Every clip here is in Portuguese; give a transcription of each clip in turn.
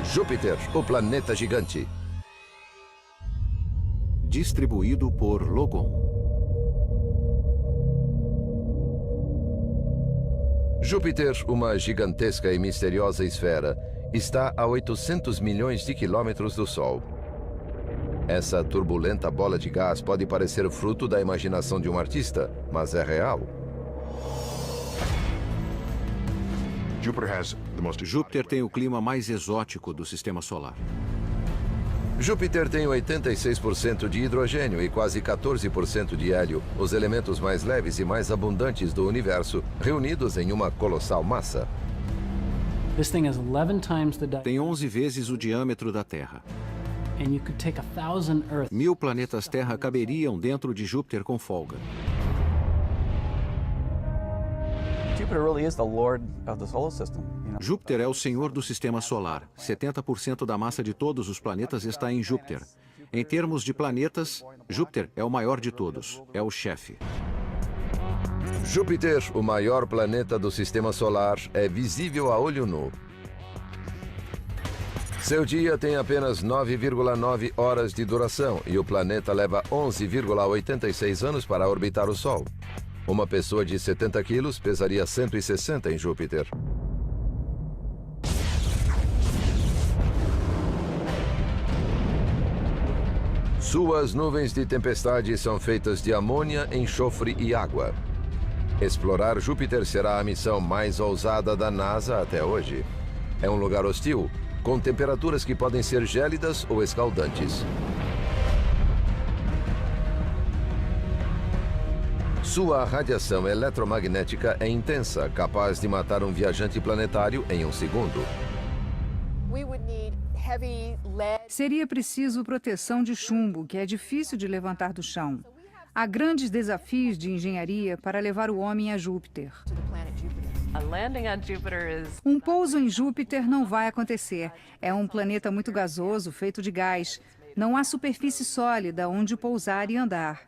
Júpiter, o planeta gigante. Distribuído por Logon. Júpiter, uma gigantesca e misteriosa esfera, está a 800 milhões de quilômetros do Sol. Essa turbulenta bola de gás pode parecer fruto da imaginação de um artista, mas é real. Júpiter tem o clima mais exótico do Sistema Solar. Júpiter tem 86% de hidrogênio e quase 14% de hélio, os elementos mais leves e mais abundantes do universo, reunidos em uma colossal massa. Tem 11 vezes o diâmetro da Terra. 1000 planetas Terra caberiam dentro de Júpiter com folga. Júpiter é o senhor do Sistema Solar. 70% da massa de todos os planetas está em Júpiter. Em termos de planetas, Júpiter é o maior de todos. É o chefe. Júpiter, o maior planeta do Sistema Solar, é visível a olho nu. Seu dia tem apenas 9,9 horas de duração e o planeta leva 11,86 anos para orbitar o Sol. Uma pessoa de 70 quilos pesaria 160 em Júpiter. Suas nuvens de tempestade são feitas de amônia, enxofre e água. Explorar Júpiter será a missão mais ousada da NASA até hoje. É um lugar hostil, com temperaturas que podem ser gélidas ou escaldantes. Sua radiação eletromagnética é intensa, capaz de matar um viajante planetário em um segundo. Seria preciso proteção de chumbo, que é difícil de levantar do chão. Há grandes desafios de engenharia para levar o homem a Júpiter. Um pouso em Júpiter não vai acontecer. É um planeta muito gasoso, feito de gás. Não há superfície sólida onde pousar e andar.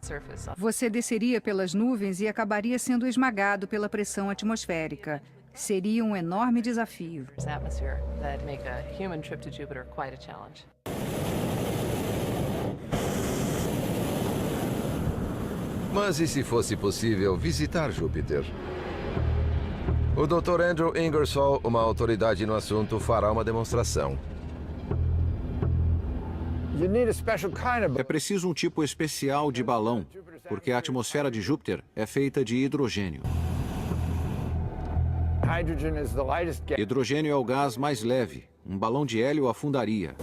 Você desceria pelas nuvens e acabaria sendo esmagado pela pressão atmosférica. Seria um enorme desafio. Mas e se fosse possível visitar Júpiter? O Dr. Andrew Ingersoll, uma autoridade no assunto, fará uma demonstração. É preciso um tipo especial de balão, porque a atmosfera de Júpiter é feita de hidrogênio. Hidrogênio é o gás mais leve. Um balão de hélio afundaria.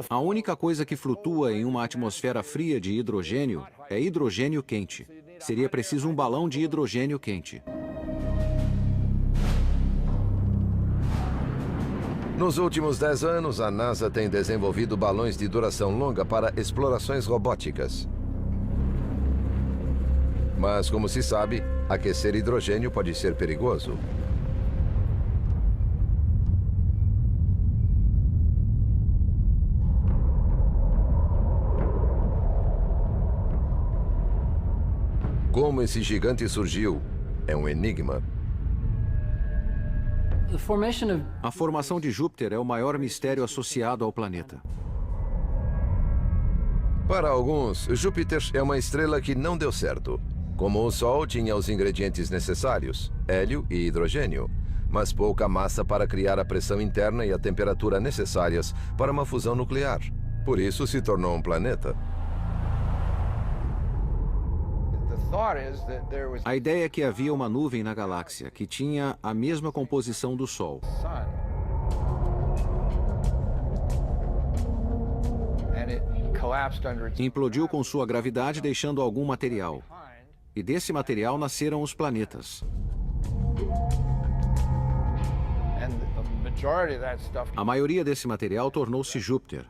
A única coisa que flutua em uma atmosfera fria de hidrogênio é hidrogênio quente. Seria preciso um balão de hidrogênio quente. Nos últimos 10 anos, a NASA tem desenvolvido balões de duração longa para explorações robóticas. Mas, como se sabe, aquecer hidrogênio pode ser perigoso. Como esse gigante surgiu é um enigma. A formação de Júpiter é o maior mistério associado ao planeta. Para alguns, Júpiter é uma estrela que não deu certo. Como o Sol tinha os ingredientes necessários, hélio e hidrogênio, mas pouca massa para criar a pressão interna e a temperatura necessárias para uma fusão nuclear. Por isso se tornou um planeta. A ideia é que havia uma nuvem na galáxia que tinha a mesma composição do Sol. Implodiu com sua gravidade, deixando algum material. E desse material nasceram os planetas. A maioria desse material tornou-se Júpiter.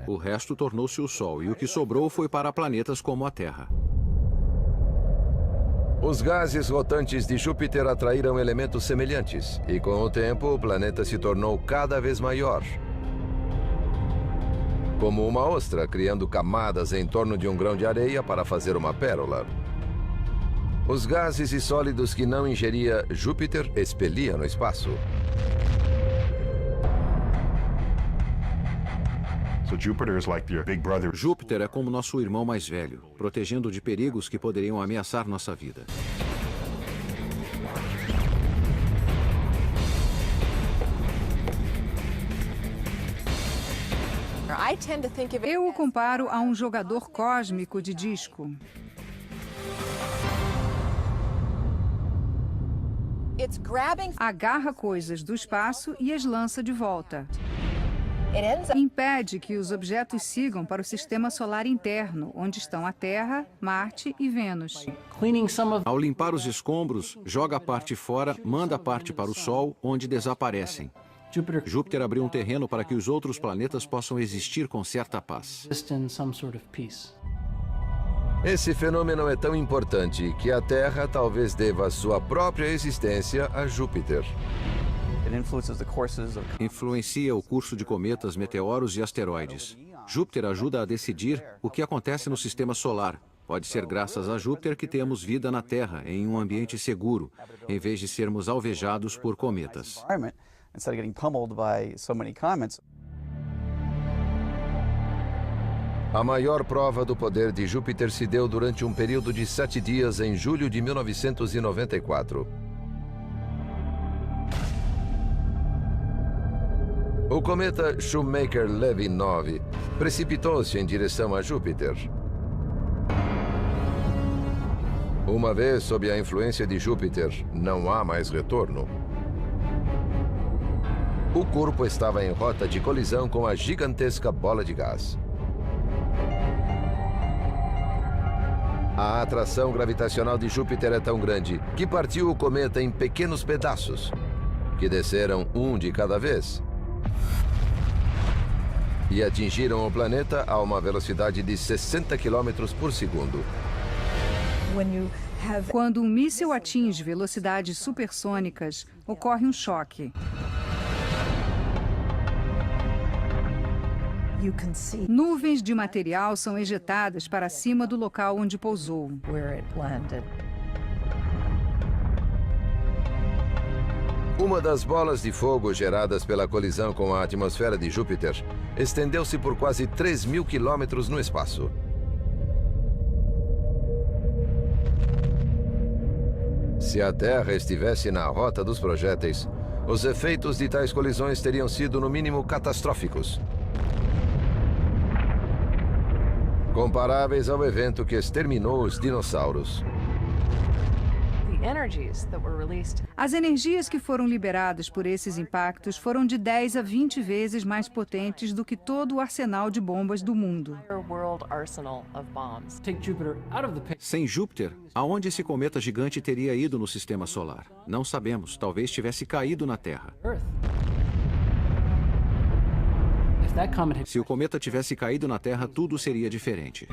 O resto tornou-se o Sol, e o que sobrou foi para planetas como a Terra. Os gases rotantes de Júpiter atraíram elementos semelhantes, e com o tempo o planeta se tornou cada vez maior. Como uma ostra, criando camadas em torno de um grão de areia para fazer uma pérola. Os gases e sólidos que não ingeria, Júpiter expelia no espaço. Júpiter é como nosso irmão mais velho, protegendo de perigos que poderiam ameaçar nossa vida. Eu o comparo a um jogador cósmico de disco. Agarra coisas do espaço e as lança de volta. Impede que os objetos sigam para o sistema solar interno, onde estão a Terra, Marte e Vênus. Ao limpar os escombros, joga a parte fora, manda a parte para o Sol, onde desaparecem. Júpiter abriu um terreno para que os outros planetas possam existir com certa paz. Esse fenômeno é tão importante que a Terra talvez deva sua própria existência a Júpiter. Influencia o curso de cometas, meteoros e asteroides. Júpiter ajuda a decidir o que acontece no sistema solar. Pode ser graças a Júpiter que temos vida na Terra, em um ambiente seguro, em vez de sermos alvejados por cometas. A maior prova do poder de Júpiter se deu durante um período de 7 dias em julho de 1994. O cometa Shoemaker-Levy 9 precipitou-se em direção a Júpiter. Uma vez sob a influência de Júpiter, não há mais retorno. O corpo estava em rota de colisão com a gigantesca bola de gás. A atração gravitacional de Júpiter é tão grande que partiu o cometa em pequenos pedaços, que desceram um de cada vez e atingiram o planeta a uma velocidade de 60 km por segundo. Quando um míssil atinge velocidades supersônicas, ocorre um choque. Nuvens de material são ejetadas para cima do local onde pousou. Uma das bolas de fogo geradas pela colisão com a atmosfera de Júpiter estendeu-se por quase 3.000 quilômetros no espaço. Se a Terra estivesse na rota dos projéteis, os efeitos de tais colisões teriam sido, no mínimo, catastróficos. Comparáveis ao evento que exterminou os dinossauros. As energias que foram liberadas por esses impactos foram de 10 a 20 vezes mais potentes do que todo o arsenal de bombas do mundo. Sem Júpiter, aonde esse cometa gigante teria ido no sistema solar? Não sabemos, talvez tivesse caído na Terra. Se o cometa tivesse caído na Terra, tudo seria diferente.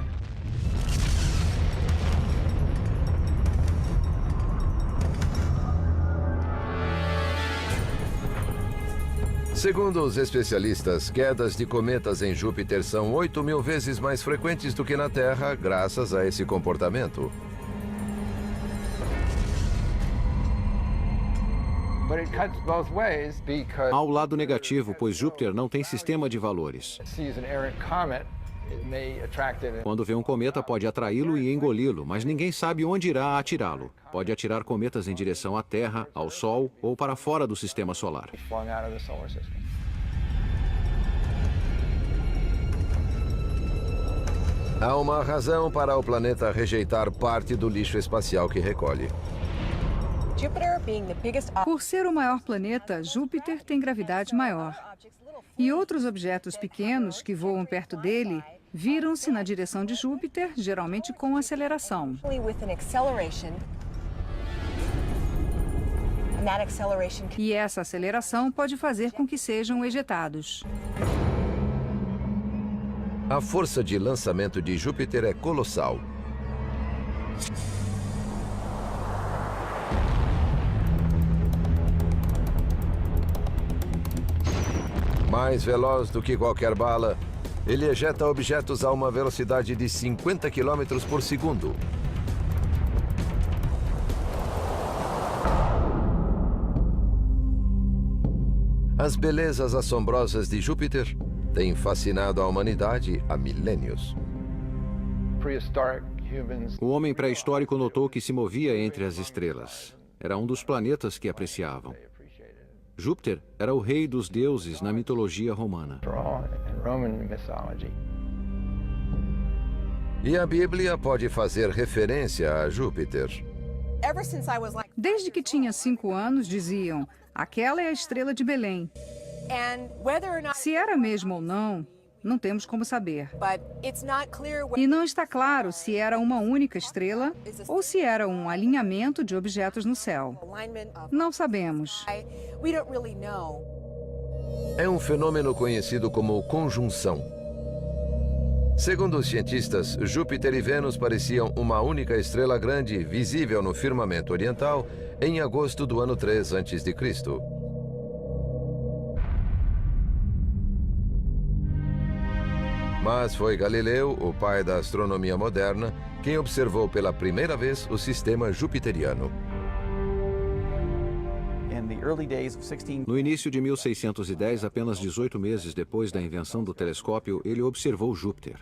Segundo os especialistas, quedas de cometas em Júpiter são 8.000 vezes mais frequentes do que na Terra, graças a esse comportamento. Há o lado negativo, pois Júpiter não tem sistema de valores. Quando vê um cometa, pode atraí-lo e engoli-lo, mas ninguém sabe onde irá atirá-lo. Pode atirar cometas em direção à Terra, ao Sol ou para fora do sistema solar. Há uma razão para o planeta rejeitar parte do lixo espacial que recolhe. Por ser o maior planeta, Júpiter tem gravidade maior. E outros objetos pequenos que voam perto dele viram-se na direção de Júpiter, geralmente com aceleração. E essa aceleração pode fazer com que sejam ejetados. A força de lançamento de Júpiter é colossal. Mais veloz do que qualquer bala, ele ejeta objetos a uma velocidade de 50 km por segundo. As belezas assombrosas de Júpiter têm fascinado a humanidade há milênios. O homem pré-histórico notou que se movia entre as estrelas. Era um dos planetas que apreciavam. Júpiter era o rei dos deuses na mitologia romana. E a Bíblia pode fazer referência a Júpiter. Desde que tinha 5 anos, diziam, aquela é a estrela de Belém. Se era mesmo ou não, não temos como saber. E não está claro se era uma única estrela ou se era um alinhamento de objetos no céu. Não sabemos. É um fenômeno conhecido como conjunção. Segundo os cientistas, Júpiter e Vênus pareciam uma única estrela grande visível no firmamento oriental em agosto do ano 3 a.C. Mas foi Galileu, o pai da astronomia moderna, quem observou pela primeira vez o sistema jupiteriano. No início de 1610, apenas 18 meses depois da invenção do telescópio, ele observou Júpiter.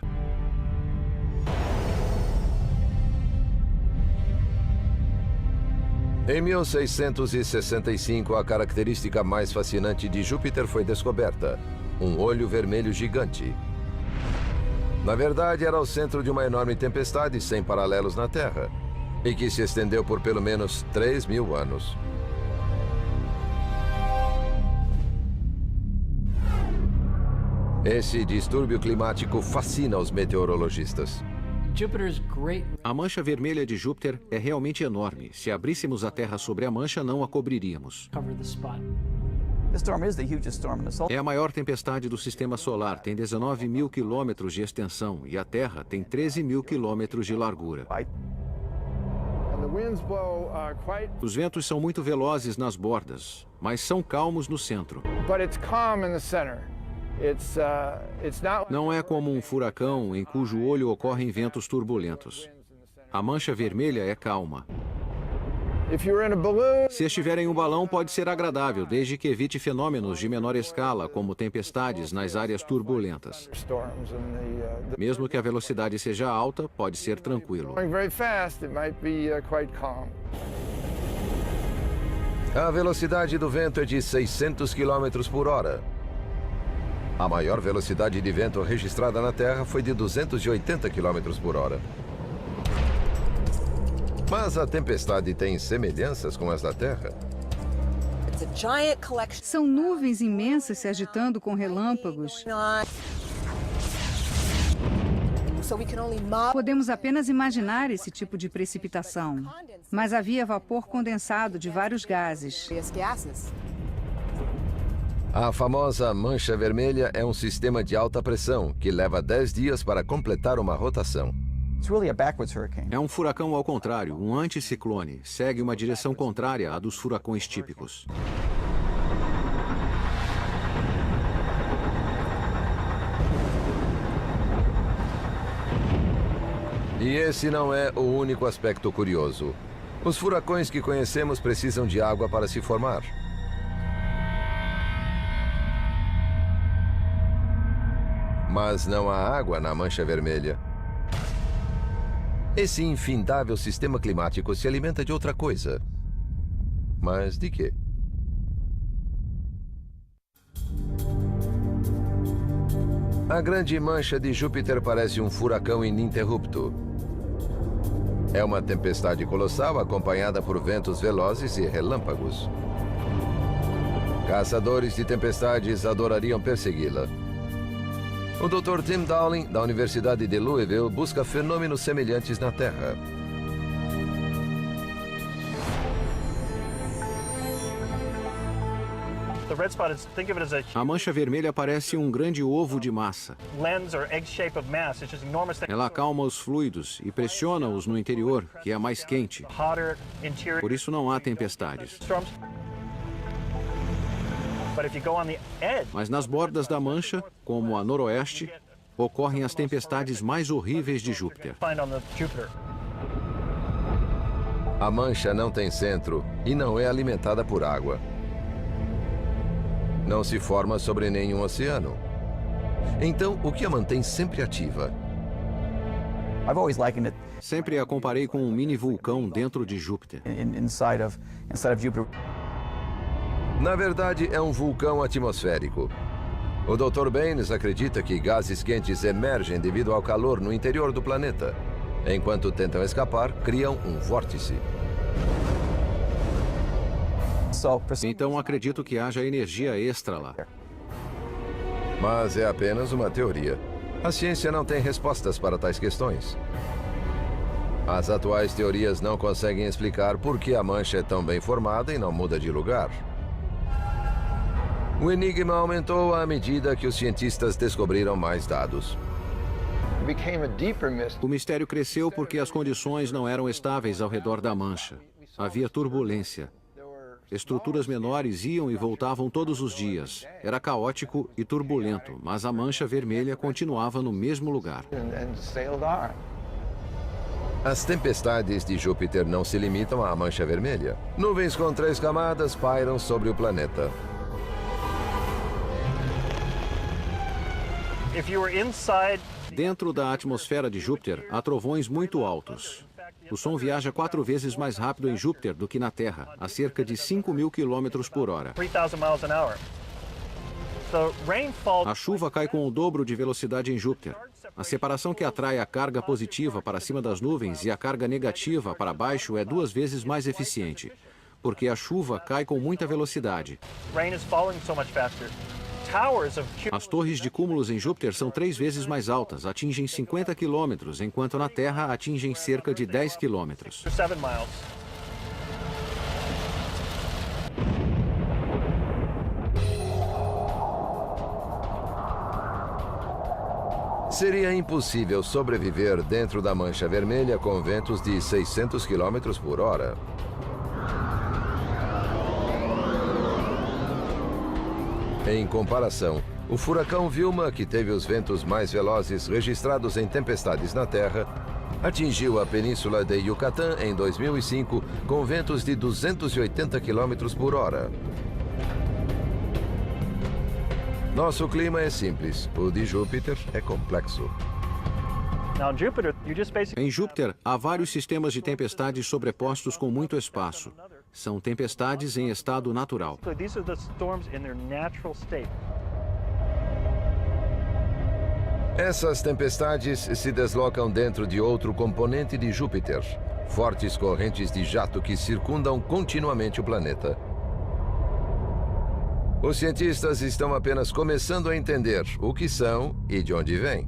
Em 1665, a característica mais fascinante de Júpiter foi descoberta: um olho vermelho gigante. Na verdade, era o centro de uma enorme tempestade sem paralelos na Terra, e que se estendeu por pelo menos 3.000 anos. Esse distúrbio climático fascina os meteorologistas. A mancha vermelha de Júpiter é realmente enorme. Se abríssemos a Terra sobre a mancha, não a cobriríamos. É a maior tempestade do Sistema Solar, tem 19 mil quilômetros de extensão e a Terra tem 13 mil quilômetros de largura. Os ventos são muito velozes nas bordas, mas são calmos no centro. Não é como um furacão em cujo olho ocorrem ventos turbulentos. A mancha vermelha é calma. Se estiver em um balão, pode ser agradável, desde que evite fenômenos de menor escala, como tempestades nas áreas turbulentas. Mesmo que a velocidade seja alta, pode ser tranquilo. A velocidade do vento é de 600 km por hora. A maior velocidade de vento registrada na Terra foi de 280 km por hora. Mas a tempestade tem semelhanças com as da Terra? São nuvens imensas se agitando com relâmpagos. Podemos apenas imaginar esse tipo de precipitação. Mas havia vapor condensado de vários gases. A famosa mancha vermelha é um sistema de alta pressão que leva 10 dias para completar uma rotação. É um furacão ao contrário, um anticiclone. Segue uma direção contrária à dos furacões típicos. E esse não é o único aspecto curioso. Os furacões que conhecemos precisam de água para se formar. Mas não há água na mancha vermelha. Esse infindável sistema climático se alimenta de outra coisa. Mas de quê? A grande mancha de Júpiter parece um furacão ininterrupto. É uma tempestade colossal acompanhada por ventos velozes e relâmpagos. Caçadores de tempestades adorariam persegui-la. O Dr. Tim Dowling, da Universidade de Louisville, busca fenômenos semelhantes na Terra. A mancha vermelha parece um grande ovo de massa. Ela acalma os fluidos e pressiona-os no interior, que é mais quente. Por isso não há tempestades. Mas nas bordas da mancha, como a noroeste, ocorrem as tempestades mais horríveis de Júpiter. A mancha não tem centro e não é alimentada por água. Não se forma sobre nenhum oceano. Então, o que a mantém sempre ativa? Sempre a comparei com um mini vulcão dentro de Júpiter. Na verdade, é um vulcão atmosférico. O Dr. Baines acredita que gases quentes emergem devido ao calor no interior do planeta. Enquanto tentam escapar, criam um vórtice. Então acredito que haja energia extra lá. Mas é apenas uma teoria. A ciência não tem respostas para tais questões. As atuais teorias não conseguem explicar por que a mancha é tão bem formada e não muda de lugar. O enigma aumentou à medida que os cientistas descobriram mais dados. O mistério cresceu porque as condições não eram estáveis ao redor da mancha. Havia turbulência. Estruturas menores iam e voltavam todos os dias. Era caótico e turbulento, mas a mancha vermelha continuava no mesmo lugar. As tempestades de Júpiter não se limitam à mancha vermelha. Nuvens com 3 camadas pairam sobre o planeta. Dentro da atmosfera de Júpiter, há trovões muito altos. O som viaja 4 vezes mais rápido em Júpiter do que na Terra, a cerca de 5.000 km por hora. A chuva cai com o dobro de velocidade em Júpiter. A separação que atrai a carga positiva para cima das nuvens e a carga negativa para baixo é 2 vezes mais eficiente, porque a chuva cai com muita velocidade. As torres de cúmulos em Júpiter são 3 vezes mais altas, atingem 50 quilômetros, enquanto na Terra atingem cerca de 10 quilômetros. Seria impossível sobreviver dentro da mancha vermelha com ventos de 600 km por hora. Em comparação, o furacão Vilma, que teve os ventos mais velozes registrados em tempestades na Terra, atingiu a península de Yucatán em 2005 com ventos de 280 km por hora. Nosso clima é simples, o de Júpiter é complexo. Em Júpiter, há vários sistemas de tempestades sobrepostos com muito espaço. São tempestades em estado natural. Essas tempestades se deslocam dentro de outro componente de Júpiter, fortes correntes de jato que circundam continuamente o planeta. Os cientistas estão apenas começando a entender o que são e de onde vêm.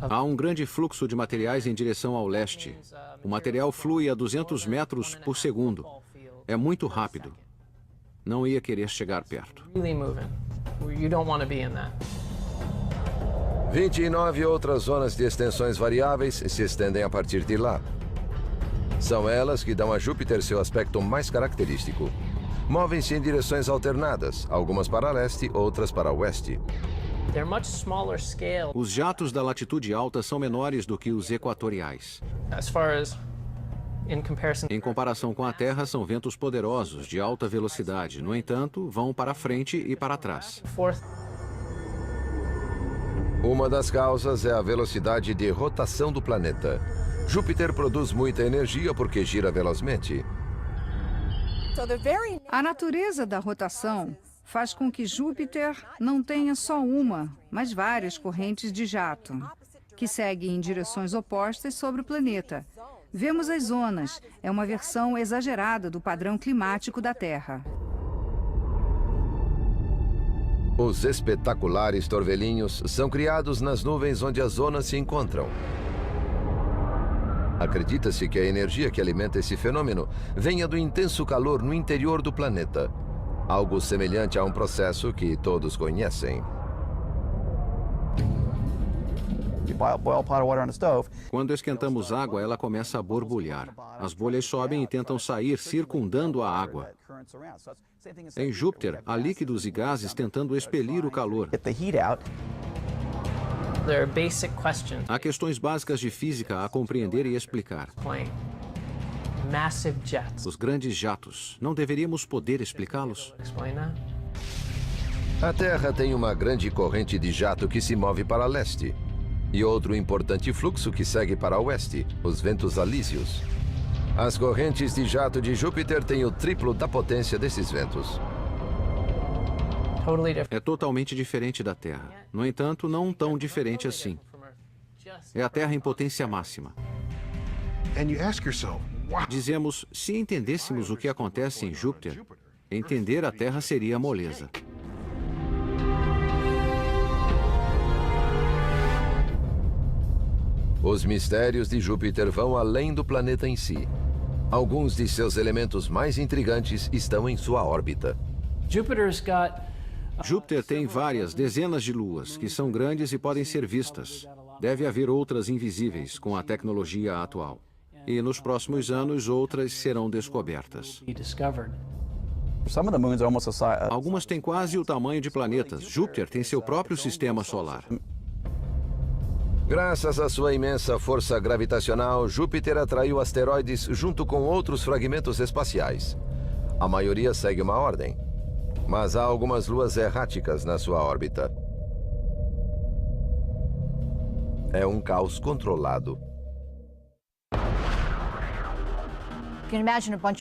Há um grande fluxo de materiais em direção ao leste. O material flui a 200 metros por segundo. É muito rápido. Não ia querer chegar perto. 29 outras zonas de extensões variáveis se estendem a partir de lá. São elas que dão a Júpiter seu aspecto mais característico. Movem-se em direções alternadas, algumas para leste, outras para oeste. Os jatos da latitude alta são menores do que os equatoriais. Em comparação com a Terra, são ventos poderosos, de alta velocidade. No entanto, vão para frente e para trás. Uma das causas é a velocidade de rotação do planeta. Júpiter produz muita energia porque gira velozmente. A natureza da rotação faz com que Júpiter não tenha só uma, mas várias correntes de jato, que seguem em direções opostas sobre o planeta. Vemos as zonas, é uma versão exagerada do padrão climático da Terra. Os espetaculares torvelinhos são criados nas nuvens onde as zonas se encontram. Acredita-se que a energia que alimenta esse fenômeno venha do intenso calor no interior do planeta, algo semelhante a um processo que todos conhecem. Quando esquentamos água, ela começa a borbulhar. As bolhas sobem e tentam sair circundando a água. Em Júpiter, há líquidos e gases tentando expelir o calor. There are basic questions. Há questões básicas de física a compreender e explicar. Plane. Massive jets. Os grandes jatos, não deveríamos poder explicá-los? Explain that. A Terra tem uma grande corrente de jato que se move para leste e outro importante fluxo que segue para oeste, os ventos alísios. As correntes de jato de Júpiter têm o triplo da potência desses ventos. Totally different. É totalmente diferente da Terra. No entanto, não tão diferente assim. É a Terra em potência máxima. And you ask yourself, wow. Dizemos, se entendêssemos o que acontece em Júpiter, entender a Terra seria moleza. Os mistérios de Júpiter vão além do planeta em si. Alguns de seus elementos mais intrigantes estão em sua órbita. Jupiter's got Júpiter tem várias dezenas de luas, que são grandes e podem ser vistas. Deve haver outras invisíveis com a tecnologia atual. E nos próximos anos, outras serão descobertas. be discovered. Some of the moons are almost the size. Algumas têm quase o tamanho de planetas. Júpiter tem seu próprio sistema solar. Graças à sua imensa força gravitacional, Júpiter atraiu asteroides junto com outros fragmentos espaciais. A maioria segue uma ordem, mas há algumas luas erráticas na sua órbita. É um caos controlado.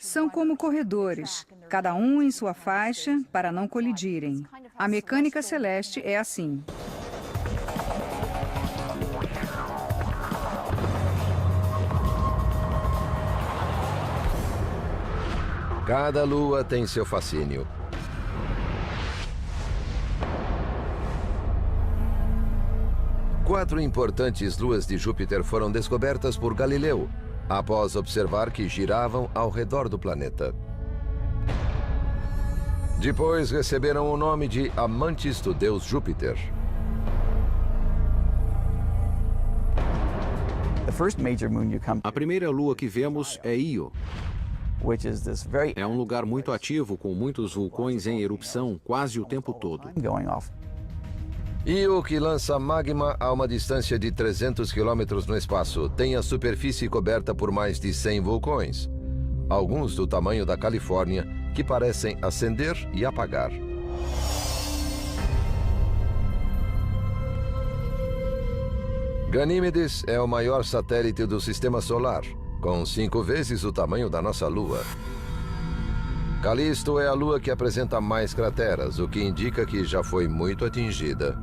São como corredores, cada um em sua faixa para não colidirem. A mecânica celeste é assim. Cada lua tem seu fascínio. Quatro importantes luas de Júpiter foram descobertas por Galileu, após observar que giravam ao redor do planeta. Depois receberam o nome de amantes do deus Júpiter. The first major moon you come A primeira lua que vemos é Io. which is this very É um lugar muito ativo, com muitos vulcões em erupção quase o tempo todo. going off. Io, que lança magma a uma distância de 300 quilômetros no espaço, tem a superfície coberta por mais de 100 vulcões. Alguns do tamanho da Califórnia, que parecem acender e apagar. Ganímedes é o maior satélite do Sistema Solar, com 5 vezes o tamanho da nossa Lua. Calisto é a lua que apresenta mais crateras, o que indica que já foi muito atingida.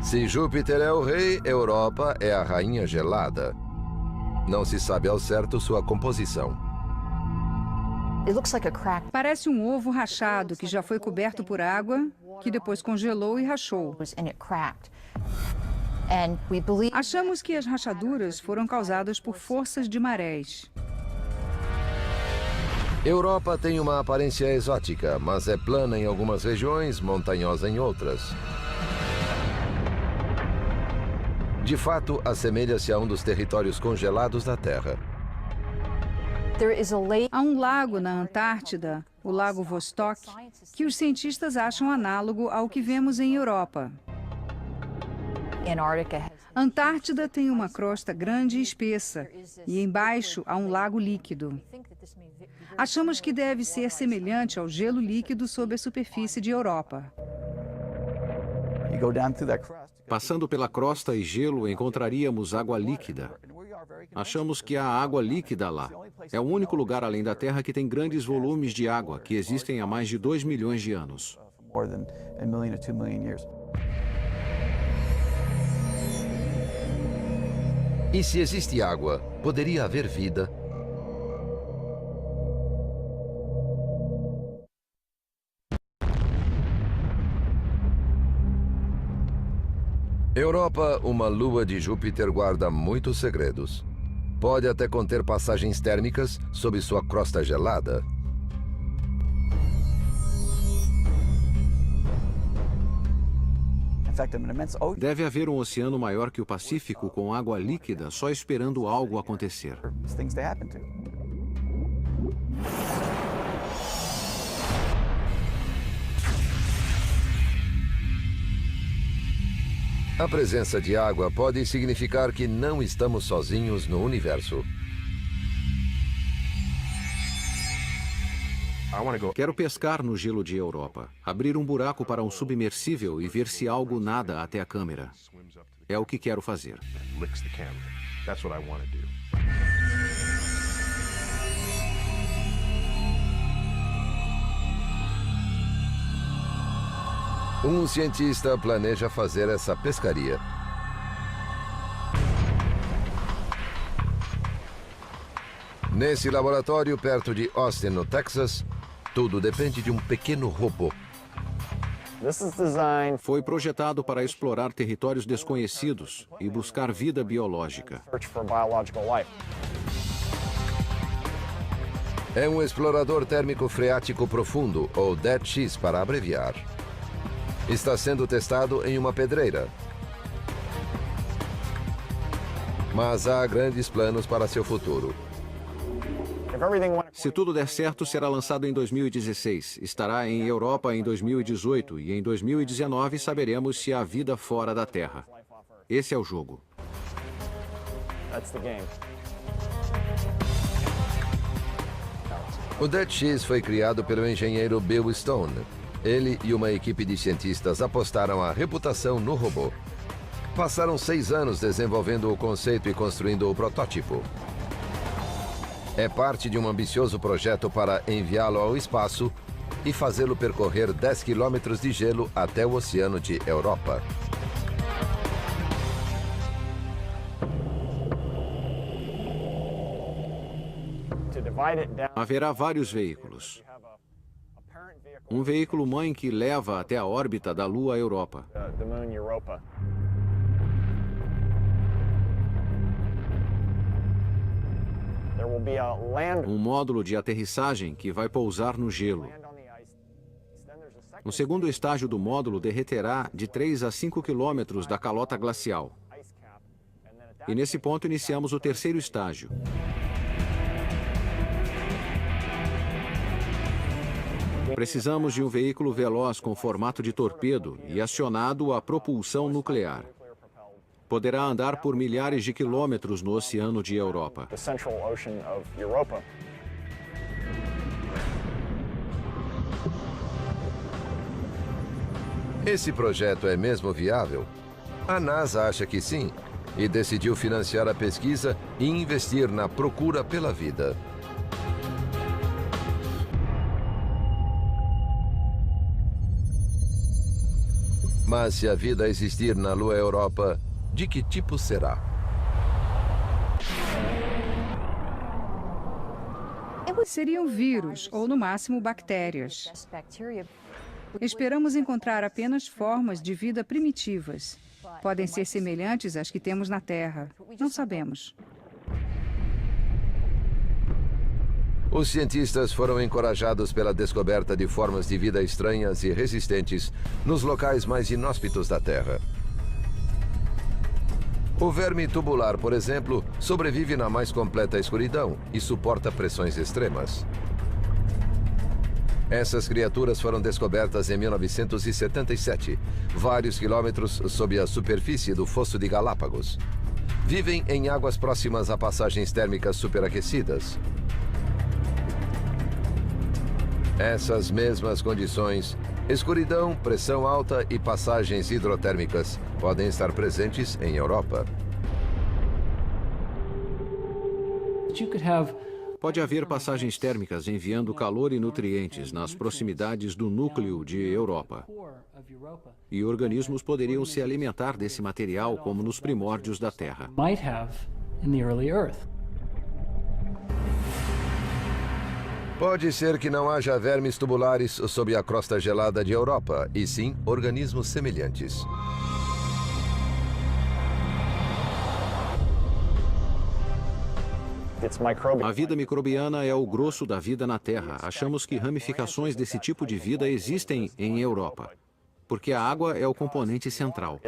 Se Júpiter é o rei, Europa é a rainha gelada. Não se sabe ao certo sua composição. Parece um ovo rachado que já foi coberto por água, que depois congelou e rachou. Achamos que as rachaduras foram causadas por forças de marés. Europa tem uma aparência exótica, mas é plana em algumas regiões, montanhosa em outras. De fato, assemelha-se a um dos territórios congelados da Terra. Há um lago na Antártida, o Lago Vostok, que os cientistas acham análogo ao que vemos em Europa. A Antártida tem uma crosta grande e espessa, e embaixo há um lago líquido. Achamos que deve ser semelhante ao gelo líquido sob a superfície de Europa. You go down through that crust. Passando pela crosta e gelo, encontraríamos água líquida. Achamos que há água líquida lá. É o único lugar além da Terra que tem grandes volumes de água, que existem há mais de 2 milhões de anos. More than a million or 2 million years. E se existe água, poderia haver vida? Europa, uma lua de Júpiter, guarda muitos segredos. Pode até conter passagens térmicas sob sua crosta gelada. In fact, an immense ocean. Deve haver um oceano maior que o Pacífico com água líquida só esperando algo acontecer. Things to happen to. A presença de água pode significar que não estamos sozinhos no universo. Quero pescar no gelo de Europa, abrir um buraco para um submersível e ver se algo nada até a câmera. É o que quero fazer. Um cientista planeja fazer essa pescaria. Nesse laboratório perto de Austin, no Texas, tudo depende de um pequeno robô. Foi projetado para explorar territórios desconhecidos e buscar vida biológica. É um explorador térmico freático profundo, ou DET-X para abreviar. Está sendo testado em uma pedreira. Mas há grandes planos para seu futuro. Se tudo der certo, será lançado em 2016. Estará em Europa em 2018 e em 2019 saberemos se há vida fora da Terra. Esse é o jogo. O DET-X foi criado pelo engenheiro Bill Stone. Ele e uma equipe de cientistas apostaram a reputação no robô. Passaram 6 anos desenvolvendo o conceito e construindo o protótipo. É parte de um ambicioso projeto para enviá-lo ao espaço e fazê-lo percorrer 10 quilômetros de gelo até o oceano de Europa. Haverá vários veículos. Um veículo-mãe que leva até a órbita da Lua Europa. Um módulo de aterrissagem que vai pousar no gelo. O segundo estágio do módulo derreterá de 3 a 5 quilômetros da calota glacial. E nesse ponto iniciamos o terceiro estágio. Precisamos de um veículo veloz com formato de torpedo e acionado a propulsão nuclear. Poderá andar por milhares de quilômetros no oceano de Europa. Esse projeto é mesmo viável? A NASA acha que sim, e decidiu financiar a pesquisa e investir na procura pela vida. Mas se a vida existir na Lua Europa, de que tipo será? Seriam vírus ou, no máximo, bactérias. Esperamos encontrar apenas formas de vida primitivas. Podem ser semelhantes às que temos na Terra. Não sabemos. Os cientistas foram encorajados pela descoberta de formas de vida estranhas e resistentes nos locais mais inóspitos da Terra. O verme tubular, por exemplo, sobrevive na mais completa escuridão e suporta pressões extremas. Essas criaturas foram descobertas em 1977, vários quilômetros sob a superfície do Fosso de Galápagos. Vivem em águas próximas a passagens térmicas superaquecidas. Essas mesmas condições, escuridão, pressão alta e passagens hidrotérmicas, podem estar presentes em Europa. Pode haver passagens térmicas enviando calor e nutrientes nas proximidades do núcleo de Europa. E organismos poderiam se alimentar desse material como nos primórdios da Terra. Pode ser que não haja vermes tubulares sob a crosta gelada de Europa, e sim organismos semelhantes. A vida microbiana é o grosso da vida na Terra. Achamos que ramificações desse tipo de vida existem em Europa, porque a água é o componente central.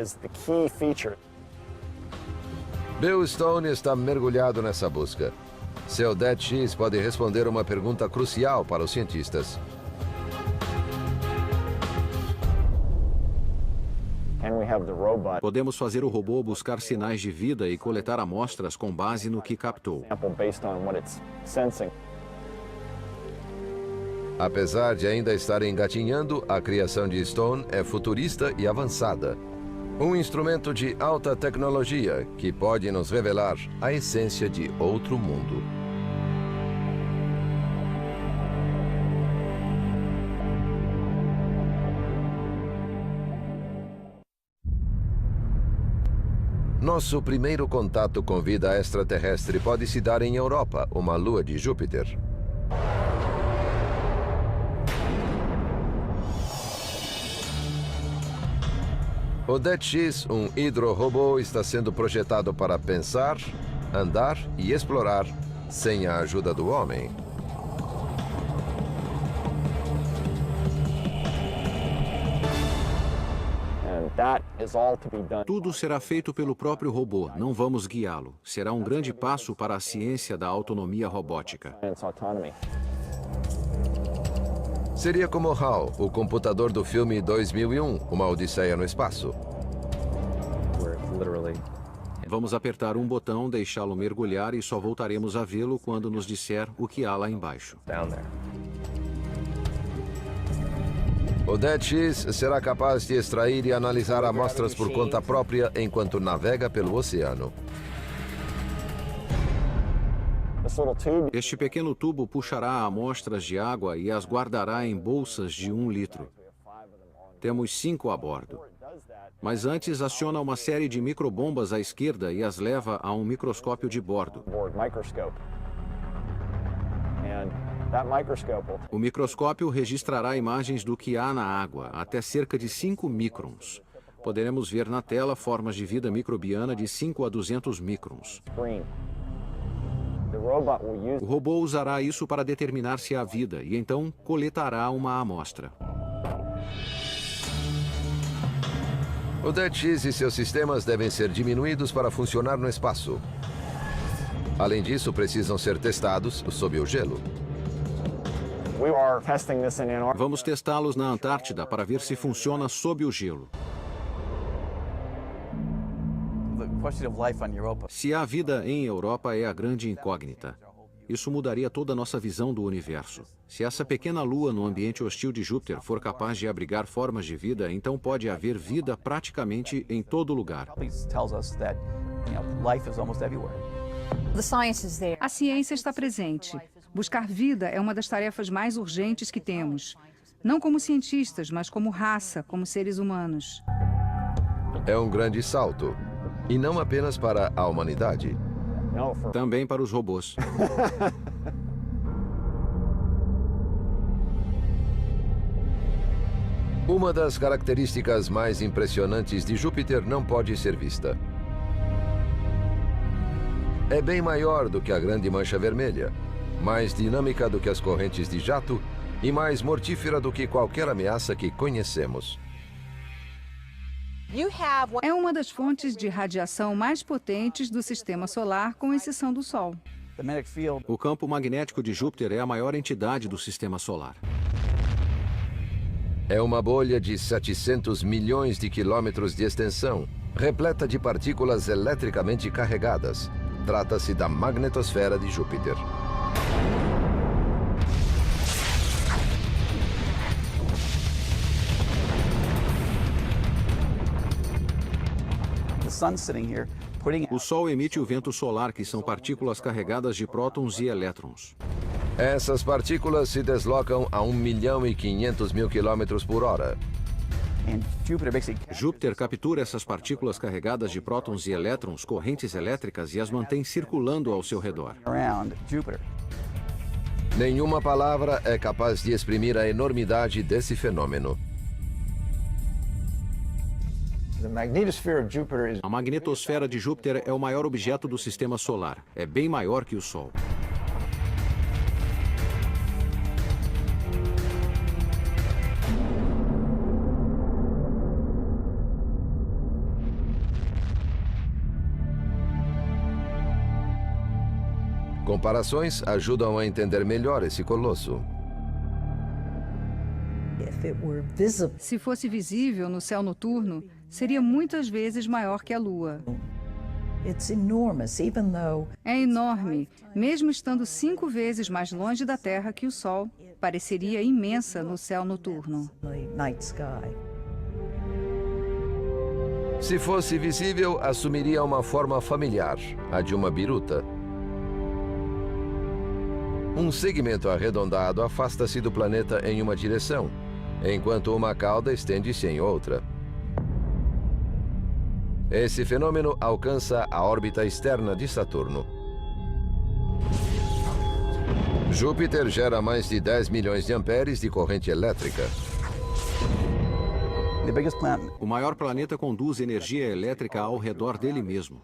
Bill Stone está mergulhado nessa busca. Seu DET-X pode responder uma pergunta crucial para os cientistas. Podemos fazer o robô buscar sinais de vida e coletar amostras com base no que captou. Apesar de ainda estar engatinhando, a criação de Stone é futurista e avançada. Um instrumento de alta tecnologia que pode nos revelar a essência de outro mundo. Nosso primeiro contato com vida extraterrestre pode se dar em Europa, uma lua de Júpiter. O DET-X, um hidrorobô, está sendo projetado para pensar, andar e explorar sem a ajuda do homem. Tudo será feito pelo próprio robô, não vamos guiá-lo. Será um grande passo para a ciência da autonomia robótica. Seria como HAL, o computador do filme 2001, Uma Odisseia no Espaço. Vamos apertar um botão, deixá-lo mergulhar e só voltaremos a vê-lo quando nos disser o que há lá embaixo. O DET-X será capaz de extrair e analisar amostras por conta própria enquanto navega pelo oceano. Este pequeno tubo puxará amostras de água e as guardará em bolsas de 1 litro. Temos 5 a bordo. Mas antes aciona uma série de microbombas à esquerda e as leva a um microscópio de bordo. O microscópio registrará imagens do que há na água, até cerca de 5 microns. Poderemos ver na tela formas de vida microbiana de 5 a 200 microns. O robô usará isso para determinar se há vida e então coletará uma amostra. O DET-X e seus sistemas devem ser diminuídos para funcionar no espaço. Além disso, precisam ser testados sob o gelo. Vamos testá-los na Antártida para ver se funciona sob o gelo. Se há vida em Europa é a grande incógnita. Isso mudaria toda a nossa visão do universo. Se essa pequena lua no ambiente hostil de Júpiter for capaz de abrigar formas de vida, então pode haver vida praticamente em todo lugar. A ciência está presente. Buscar vida é uma das tarefas mais urgentes que temos. Não como cientistas, mas como raça, como seres humanos. É um grande salto. E não apenas para a humanidade. Também para os robôs. Uma das características mais impressionantes de Júpiter não pode ser vista. É bem maior do que a Grande Mancha Vermelha, mais dinâmica do que as correntes de jato e mais mortífera do que qualquer ameaça que conhecemos. É uma das fontes de radiação mais potentes do sistema solar, com exceção do Sol. O campo magnético de Júpiter é a maior entidade do sistema solar. É uma bolha de 700 milhões de quilômetros de extensão, repleta de partículas eletricamente carregadas. Trata-se da magnetosfera de Júpiter. O Sol emite o vento solar, que são partículas carregadas de prótons e elétrons. Essas partículas se deslocam a 1.500.000 quilômetros por hora. Júpiter captura essas partículas carregadas de prótons e elétrons, correntes elétricas, e as mantém circulando ao seu redor. Nenhuma palavra é capaz de exprimir a enormidade desse fenômeno. A magnetosfera de Júpiter é o maior objeto do sistema solar. É bem maior que o Sol. Comparações ajudam a entender melhor esse colosso. Se fosse visível no céu noturno, seria muitas vezes maior que a Lua. It's enormous, even though É enorme. Mesmo estando 5 vezes mais longe da Terra que o Sol, pareceria imensa no céu noturno. the night sky. Se fosse visível, assumiria uma forma familiar, a de uma biruta. Um segmento arredondado afasta-se do planeta em uma direção, enquanto uma cauda estende-se em outra. Esse fenômeno alcança a órbita externa de Saturno. Júpiter gera mais de 10 milhões de amperes de corrente elétrica. The biggest planet. O maior planeta conduz energia elétrica ao redor dele mesmo.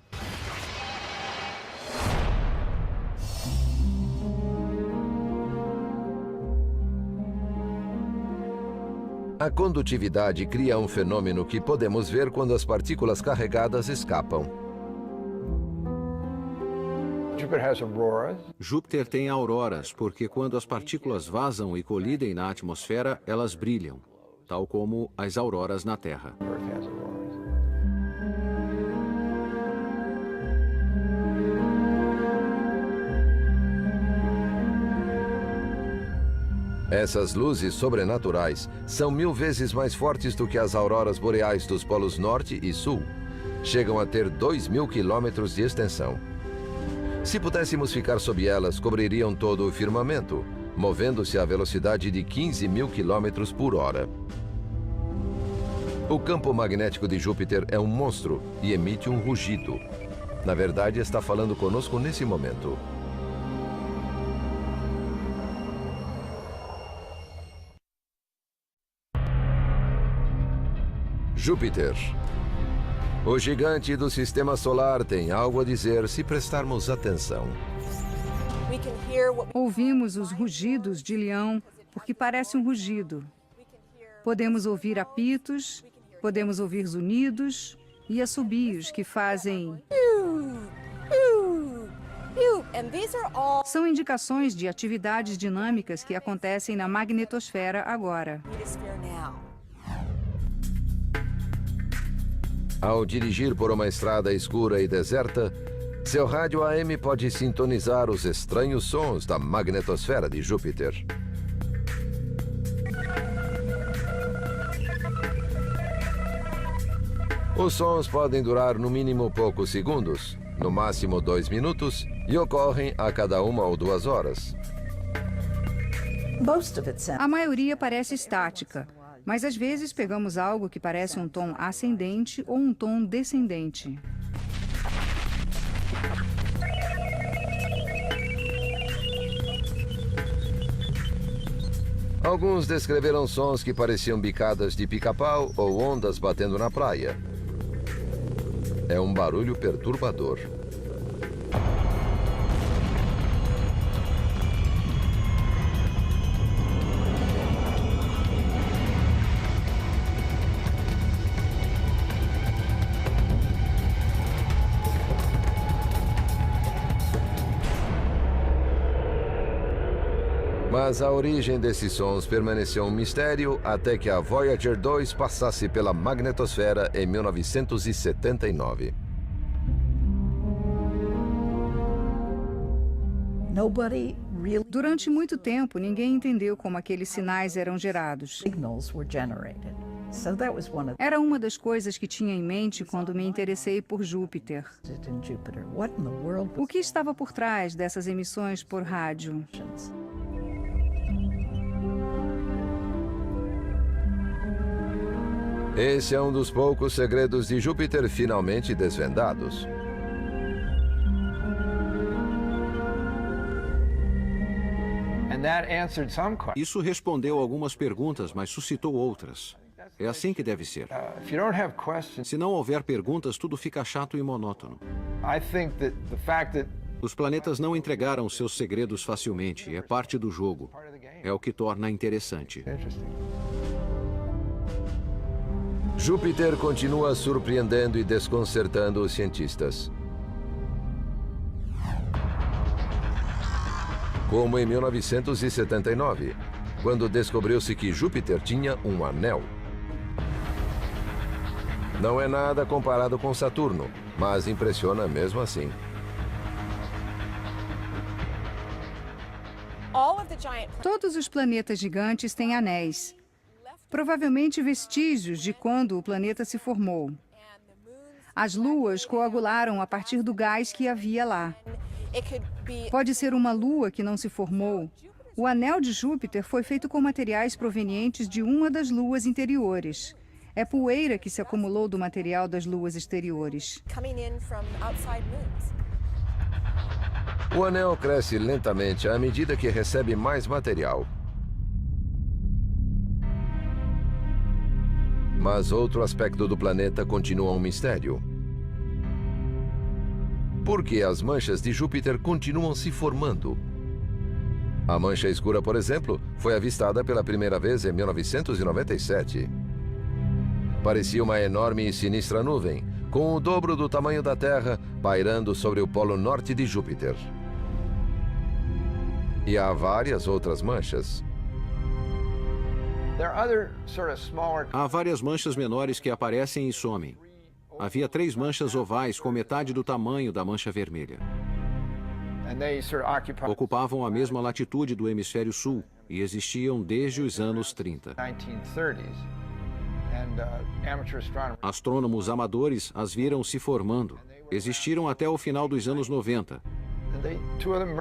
A condutividade cria um fenômeno que podemos ver quando as partículas carregadas escapam. Jupiter has auroras. Júpiter tem auroras, porque quando as partículas vazam e colidem na atmosfera, elas brilham, tal como as auroras na Terra. Earth has auroras. Essas luzes sobrenaturais são 1000 vezes mais fortes do que as auroras boreais dos polos norte e sul. Chegam a ter 2.000 quilômetros de extensão. Se pudéssemos ficar sob elas, cobririam todo o firmamento, movendo-se à velocidade de 15.000 quilômetros por hora. O campo magnético de Júpiter é um monstro e emite um rugido. Na verdade, está falando conosco nesse momento. Júpiter. O gigante do sistema solar tem algo a dizer se prestarmos atenção. Ouvimos os rugidos de leão, porque parece um rugido. Podemos ouvir apitos, podemos ouvir zunidos e assobios que fazem... São indicações de atividades dinâmicas que acontecem na magnetosfera agora. Ao dirigir por uma estrada escura e deserta, seu rádio AM pode sintonizar os estranhos sons da magnetosfera de Júpiter. Os sons podem durar no mínimo poucos segundos, no máximo 2 minutos, e ocorrem a cada 1 ou 2 horas. Most of it sounds A maioria parece estática, mas às vezes pegamos algo que parece um tom ascendente ou um tom descendente. Alguns descreveram sons que pareciam bicadas de pica-pau ou ondas batendo na praia. É um barulho perturbador. Mas a origem desses sons permaneceu um mistério até que a Voyager 2 passasse pela magnetosfera em 1979. nobody really Durante muito tempo, ninguém entendeu como aqueles sinais eram gerados. signals were generated. So that was one of Era uma das coisas que tinha em mente quando me interessei por Júpiter. it in Jupiter. What in the world O que estava por trás dessas emissões por rádio? was Esse é um dos poucos segredos de Júpiter finalmente desvendados. And that answered some questions. Isso respondeu algumas perguntas, mas suscitou outras. É assim que deve ser. If you don't have questions, Se não houver perguntas, tudo fica chato e monótono. I think that the fact that Os planetas não entregaram seus segredos facilmente. É parte do jogo. É o que torna interessante. interesting. Júpiter continua surpreendendo e desconcertando os cientistas. Como em 1979, quando descobriu-se que Júpiter tinha um anel. Não é nada comparado com Saturno, mas impressiona mesmo assim. Todos os planetas gigantes têm anéis, provavelmente vestígios de quando o planeta se formou. As luas coagularam a partir do gás que havia lá. Pode ser uma lua que não se formou. O anel de Júpiter foi feito com materiais provenientes de uma das luas interiores. É poeira que se acumulou do material das luas exteriores. O anel cresce lentamente à medida que recebe mais material. Mas outro aspecto do planeta continua um mistério. Por que as manchas de Júpiter continuam se formando? A mancha escura, por exemplo, foi avistada pela primeira vez em 1997. Parecia uma enorme e sinistra nuvem, com o dobro do tamanho da Terra, pairando sobre o polo norte de Júpiter. E há várias outras manchas. Há várias manchas menores que aparecem e somem. Havia 3 manchas ovais com metade do tamanho da mancha vermelha. Ocupavam a mesma latitude do hemisfério sul e existiam desde os anos 30. Astrônomos amadores as viram se formando. Existiram até o final dos anos 90.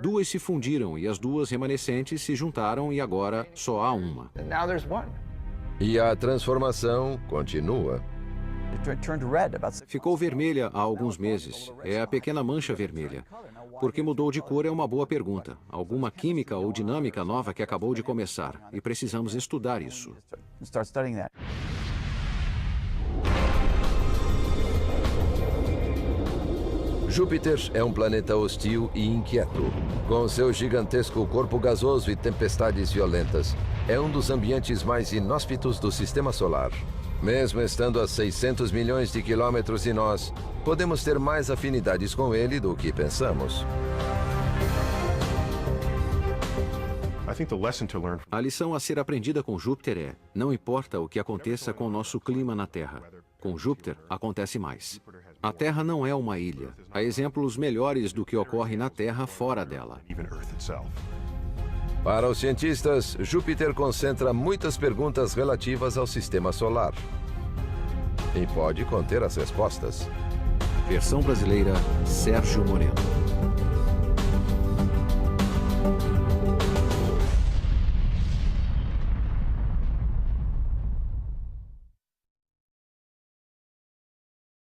2 se fundiram e as 2 remanescentes se juntaram e agora só há uma. E a transformação continua. Ficou vermelha há alguns meses. É a pequena mancha vermelha. Por que mudou de cor é uma boa pergunta. Alguma química ou dinâmica nova que acabou de começar. E precisamos estudar isso. Júpiter é um planeta hostil e inquieto. Com seu gigantesco corpo gasoso e tempestades violentas, é um dos ambientes mais inóspitos do Sistema Solar. Mesmo estando a 600 milhões de quilômetros de nós, podemos ter mais afinidades com ele do que pensamos. A lição a ser aprendida com Júpiter é: não importa o que aconteça com o nosso clima na Terra. Com Júpiter, acontece mais. A Terra não é uma ilha. Há exemplos melhores do que ocorre na Terra fora dela. Para os cientistas, Júpiter concentra muitas perguntas relativas ao Sistema Solar. E pode conter as respostas. Versão brasileira, Sérgio Moreno.